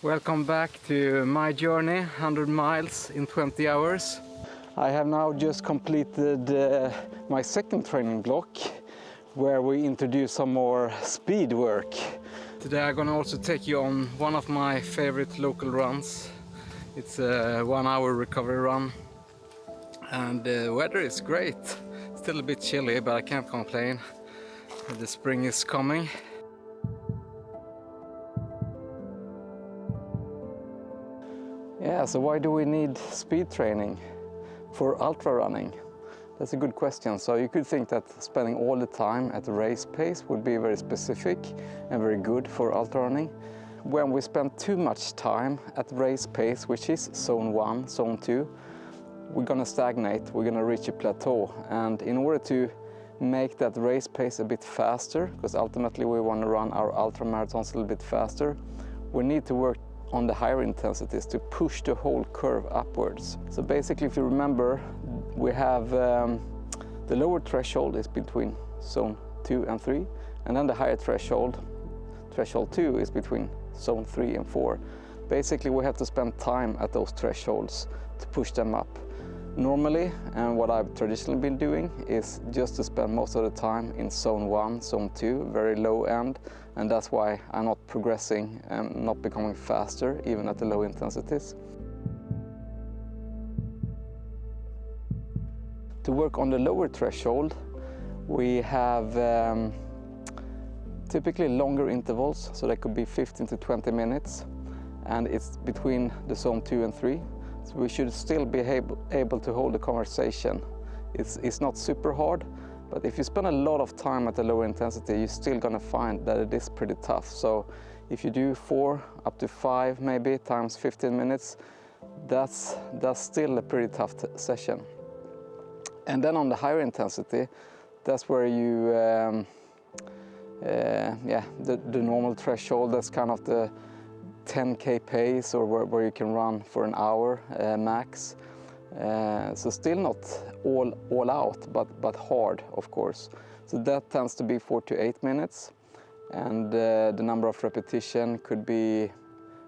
Welcome back to my journey, 100 miles in 20 hours. I have now just completed my second training block where we introduce some more speed work. Today I'm gonna also take you on one of my favorite local runs. It's a 1 hour recovery run and the weather is great. Still a bit chilly, but I can't complain. The spring is coming. Yeah, so why do we need speed training for ultra running? That's a good question. So you could think that spending all the time at the race pace would be very specific and very good for ultra running. When we spend too much time at race pace, which is zone 1, zone 2, we're gonna stagnate, we're gonna reach a plateau. And in order to make that race pace a bit faster, because ultimately we want to run our ultra marathons a little bit faster, we need to work on the higher intensities to push the whole curve upwards. So basically, if you remember, we have the lower threshold is between zone 2 and 3, and then the higher threshold 2, is between zone 3 and 4. Basically, we have to spend time at those thresholds to push them up. Normally, and what I've traditionally been doing, is just to spend most of the time in zone 1, zone 2, very low end, and that's why I'm not progressing and not becoming faster, even at the low intensities. To work on the lower threshold, we have typically longer intervals, so they could be 15 to 20 minutes, and it's between the zone 2 and 3. So we should still be able to hold a conversation. It's not super hard, but if you spend a lot of time at a lower intensity, you're still gonna find that it is pretty tough. So if you do 4 up to 5 maybe times 15 minutes, that's still a pretty tough session. And then on the higher intensity, that's where you, the normal threshold, that's kind of the 10K pace, or where you can run for an hour max. So still not all out, but hard, of course. So that tends to be 4 to 8 minutes, and the number of repetition could be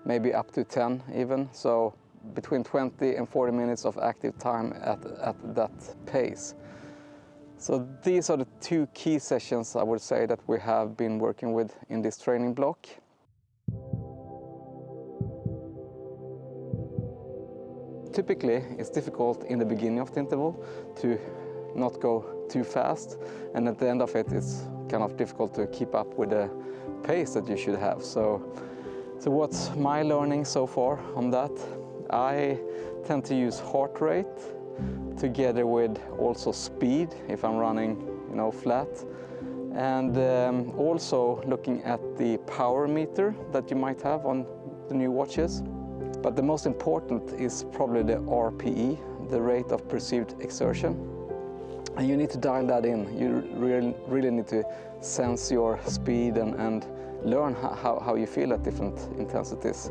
maybe up to 10 even. So between 20 and 40 minutes of active time at that pace. So these are the 2 key sessions I would say that we have been working with in this training block. Typically, it's difficult in the beginning of the interval to not go too fast, and at the end of it, it's kind of difficult to keep up with the pace that you should have. So what's my learning so far on that? I tend to use heart rate together with also speed if I'm running, flat, and also looking at the power meter that you might have on the new watches. But the most important is probably the RPE, the rate of perceived exertion. And you need to dial that in. You really need to sense your speed and learn how you feel at different intensities.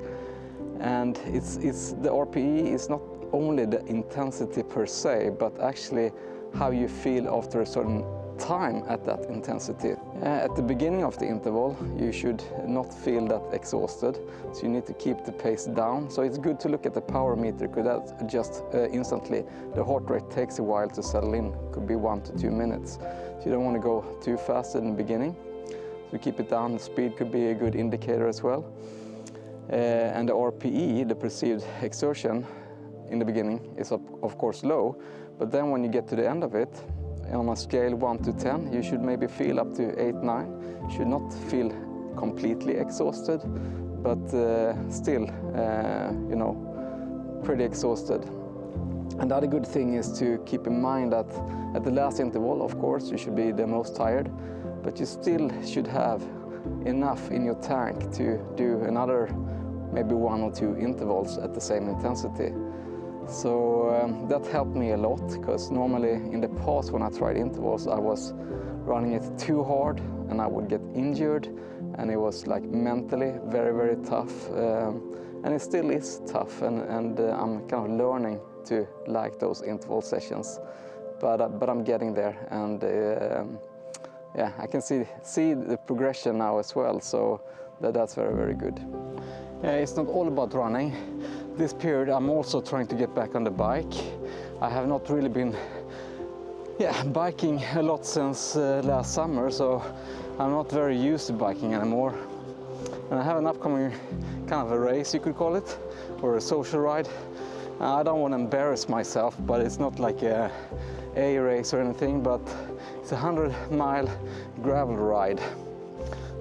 And the RPE is not only the intensity per se, but actually how you feel after a certain time at that intensity. At the beginning of the interval, you should not feel that exhausted, so you need to keep the pace down. So it's good to look at the power meter, because that adjusts instantly. The heart rate takes a while to settle in, could be 1 to 2 minutes. So you don't want to go too fast in the beginning, so keep it down. The speed could be a good indicator as well. And the RPE, the perceived exertion, in the beginning is of course low, but then when you get to the end of it, on a scale 1 to 10, you should maybe feel up to 8, 9. You should not feel completely exhausted, but still, pretty exhausted. And the other good thing is to keep in mind that at the last interval, of course, you should be the most tired, but you still should have enough in your tank to do another maybe 1 or 2 intervals at the same intensity. So that helped me a lot, because normally in the past when I tried intervals, I was running it too hard and I would get injured, and it was like mentally very, very tough. And it still is tough, and I'm kind of learning to like those interval sessions, but I'm getting there, and I can see the progression now as well, so that's very, very good. It's not all about running. This period I'm also trying to get back on the bike. I have not really been biking a lot since last summer, so I'm not very used to biking anymore. And I have an upcoming kind of a race, you could call it, or a social ride. I don't want to embarrass myself, but it's not like a race or anything, but it's a 100-mile gravel ride.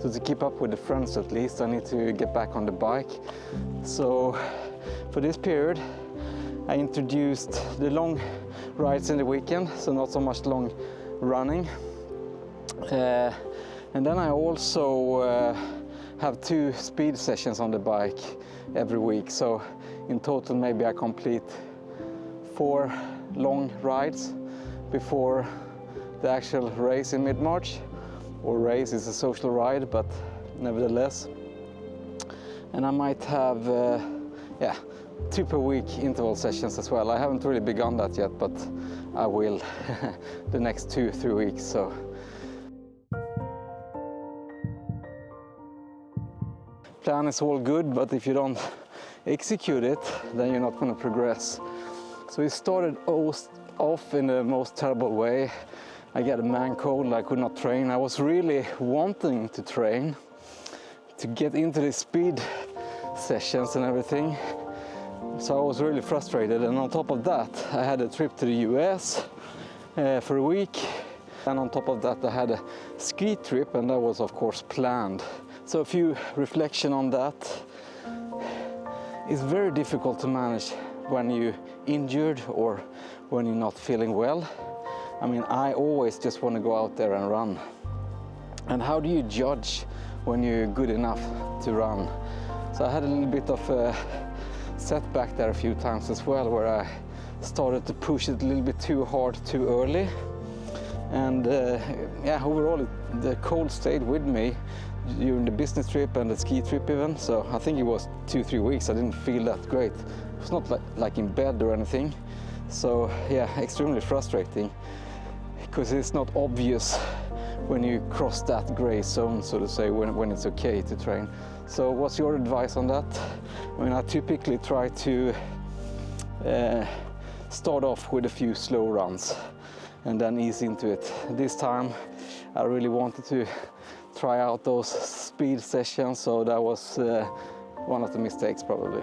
So to keep up with the friends at least, I need to get back on the bike. So for this period, I introduced the long rides in the weekend, so not so much long running. And then I also have 2 speed sessions on the bike every week. So in total, maybe I complete 4 long rides before the actual race in mid-March. Or race is a social ride, but nevertheless. And I might have 2 per week interval sessions as well. I haven't really begun that yet, but I will the next 2-3 weeks. So plan is all good, but if you don't execute it, then you're not going to progress. So it started off in the most terrible way. I got a man cold, I could not train. I was really wanting to train, to get into the speed sessions and everything. So I was really frustrated, and on top of that I had a trip to the US for a week, and on top of that I had a ski trip, and that was of course planned. So a few reflection on that. It's very difficult to manage when you're injured or when you're not feeling well. I mean, I always just want to go out there and run. And how do you judge when you're good enough to run? So I had a little bit of a setback there a few times as well, where I started to push it a little bit too hard too early. And overall the cold stayed with me during the business trip and the ski trip even. So I think it was 2-3 weeks I didn't feel that great. It was not like in bed or anything. So yeah, extremely frustrating, because it's not obvious when you cross that gray zone, so to say, when it's okay to train. So what's your advice on that? I mean, I typically try to start off with a few slow runs and then ease into it. This time I really wanted to try out those speed sessions, so that was one of the mistakes probably.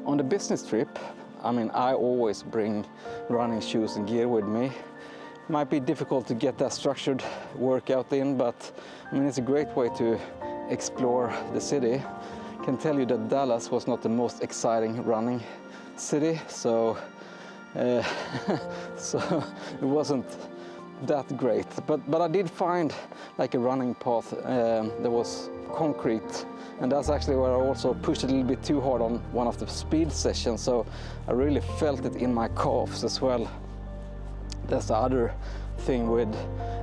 On the business trip, I mean, I always bring running shoes and gear with me. Might be difficult to get that structured workout in, but I mean, it's a great way to explore the city. I can tell you that Dallas was not the most exciting running city, so so it wasn't that great. But I did find like a running path that was concrete, and that's actually where I also pushed it a little bit too hard on one of the speed sessions, so I really felt it in my calves as well. That's the other thing with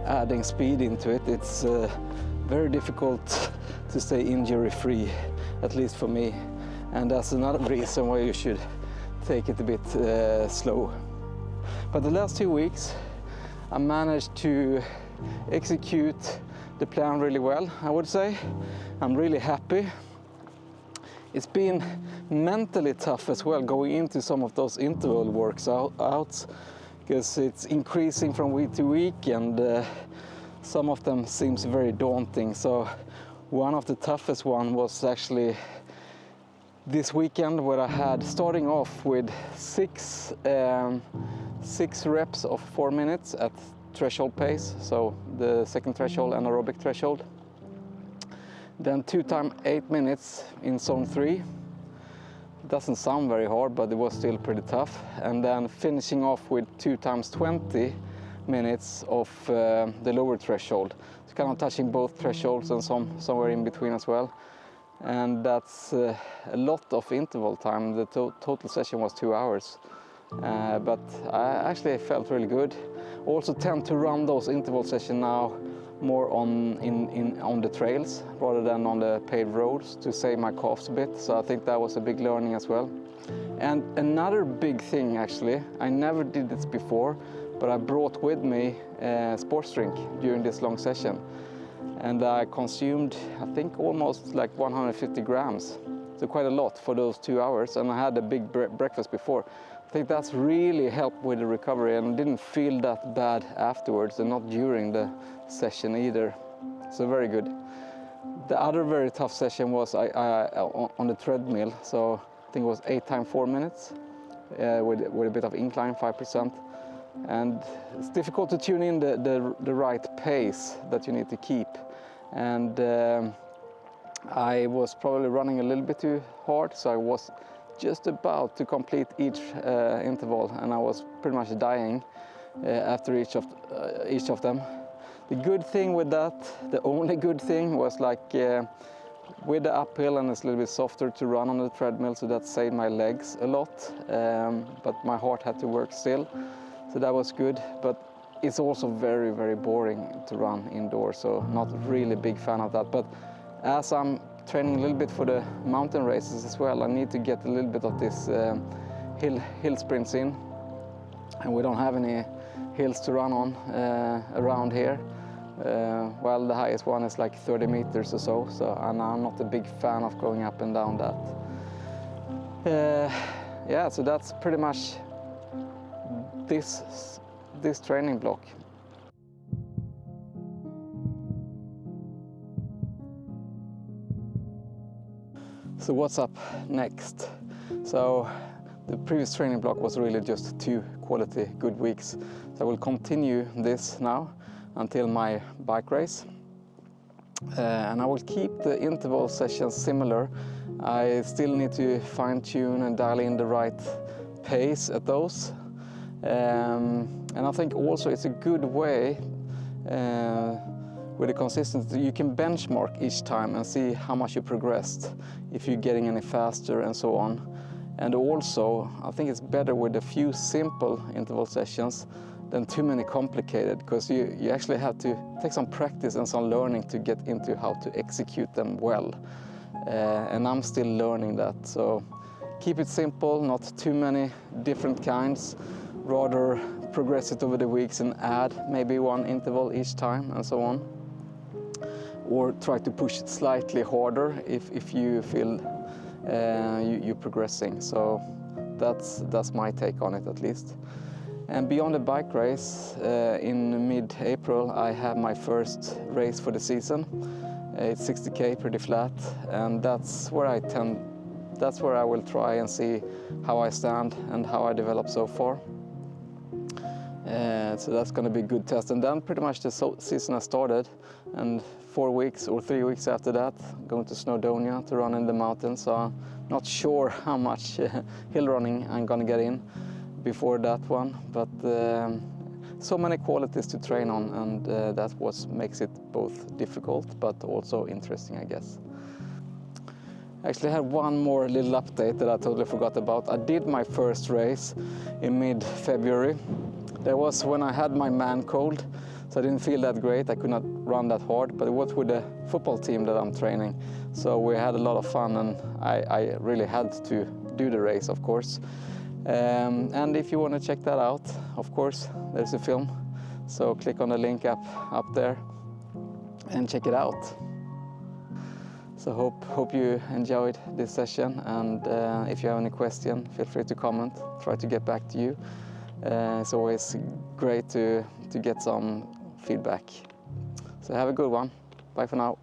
adding speed into it. It's very difficult to stay injury-free, at least for me, and that's another reason why you should take it a bit slow. But the last 2 weeks I managed to execute the plan really well, I would say. I'm really happy. It's been mentally tough as well going into some of those interval workouts, because it's increasing from week to week, and some of them seems very daunting. So one of the toughest one was actually this weekend, where I had, starting off with six reps of 4 minutes at threshold pace, so the second threshold, anaerobic threshold. Then 2 times 8 minutes in zone 3. Doesn't sound very hard, but it was still pretty tough. And then finishing off with 2 times 20 minutes of the lower threshold. So kind of touching both thresholds and somewhere in between as well. And that's a lot of interval time. The total session was 2 hours. But I actually felt really good. Also tend to run those interval sessions now more on the trails rather than on the paved roads to save my calves a bit. So I think that was a big learning as well. And another big thing actually, I never did this before, but I brought with me a sports drink during this long session. And I consumed, I think, almost like 150 grams. so quite a lot for those 2 hours, and I had a big breakfast before. I think that's really helped with the recovery, and didn't feel that bad afterwards, and not during the session either. So very good. The other very tough session was on the treadmill, so I think it was 8 times 4 minutes with a bit of incline, 5%. And it's difficult to tune in the right pace that you need to keep. And I was probably running a little bit too hard, so I was just about to complete each interval, and I was pretty much dying after each of them. The good thing with that, the only good thing was like with the uphill, and it's a little bit softer to run on the treadmill, so that saved my legs a lot, but my heart had to work still, so that was good. But it's also very, very boring to run indoors, so not really big fan of that. But as I'm training a little bit for the mountain races as well, I need to get a little bit of this hill sprints in, and we don't have any hills to run on around here. Well, the highest one is like 30 meters or so, and I'm not a big fan of going up and down that. Yeah, so that's pretty much this training block. So what's up next? So the previous training block was really just 2 quality good weeks. So I will continue this now until my bike race. And I will keep the interval sessions similar. I still need to fine tune and dial in the right pace at those. And I think also it's a good way with the consistency. You can benchmark each time and see how much you progressed, if you're getting any faster and so on. And also, I think it's better with a few simple interval sessions than too many complicated, because you actually have to take some practice and some learning to get into how to execute them well. And I'm still learning that. So keep it simple, not too many different kinds, rather progress it over the weeks and add maybe 1 interval each time and so on. Or try to push it slightly harder if you feel you're progressing. So that's my take on it, at least. And beyond the bike race, in mid-April, I have my first race for the season. It's 60K, pretty flat, and that's where I will try and see how I stand and how I develop so far. So that's going to be a good test. And then pretty much the season has started, and 4 weeks or 3 weeks after that, going to Snowdonia to run in the mountains. So I'm not sure how much hill running I'm going to get in before that one, but so many qualities to train on, and that's what makes it both difficult but also interesting, I guess. Actually, I had one more little update that I totally forgot about. I did my first race in mid-February. That was when I had my man cold, so I didn't feel that great. I could not run that hard, but it was with the football team that I'm training. So we had a lot of fun, and I really had to do the race, of course. And if you want to check that out, of course, there's a film. So click on the link up there and check it out. So hope you enjoyed this session, and if you have any question, feel free to comment. Try to get back to you. It's always great to get some feedback. So have a good one. Bye for now.